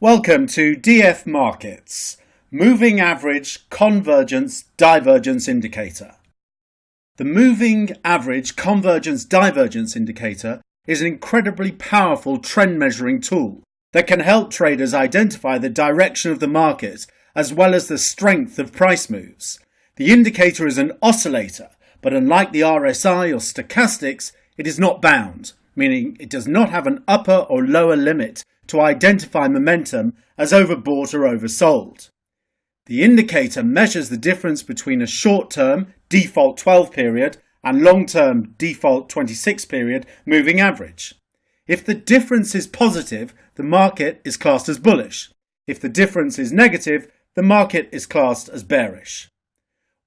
Welcome to DF Markets, Moving Average Convergence Divergence Indicator. The Moving Average Convergence Divergence Indicator is an incredibly powerful trend measuring tool that can help traders identify the direction of the market as well as the strength of price moves. The indicator is an oscillator, but unlike the RSI or stochastics, it is not bound, meaning it does not have an upper or lower limit to identify momentum as overbought or oversold. The indicator measures the difference between a short-term default 12 period and long-term default 26 period moving average. If the difference is positive, the market is classed as bullish. If the difference is negative, the market is classed as bearish.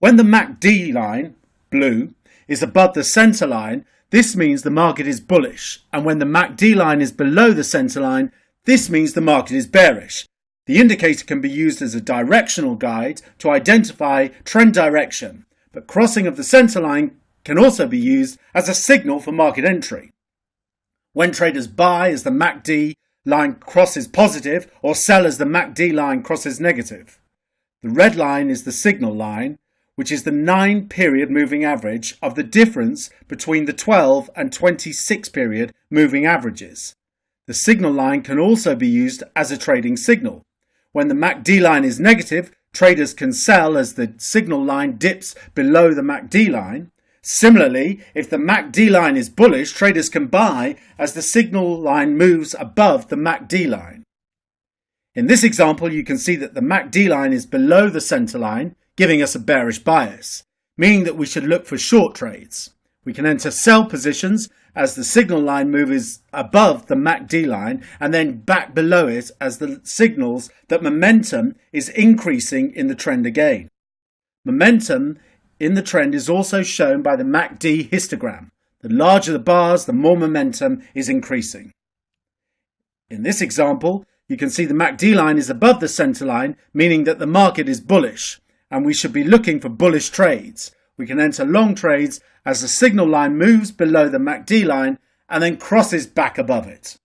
When the MacD line, blue, is above the center line, this means the market is bullish, and when the MacD line is below the center line, this means the market is bearish. The indicator can be used as a directional guide to identify trend direction, but crossing of the center line can also be used as a signal for market entry. When traders buy as the MacD line crosses positive or sell as the MacD line crosses negative. The red line is the signal line, which is the 9-period moving average of the difference between the 12 and 26 period moving averages. The signal line can also be used as a trading signal. When the MacD line is negative, traders can sell as the signal line dips below the MacD line. Similarly, if the MacD line is bullish, traders can buy as the signal line moves above the MacD line. In this example, you can see that the MacD line is below the center line, giving us a bearish bias, meaning that we should look for short trades. We can enter sell positions as the signal line moves above the MacD line and then back below it as the signals that momentum is increasing in the trend again. Momentum in the trend is also shown by the MacD histogram. The larger the bars, the more momentum is increasing. In this example, you can see the MacD line is above the center line, meaning that the market is bullish, and we should be looking for bullish trades. We can enter long trades as the signal line moves below the MacD line and then crosses back above it.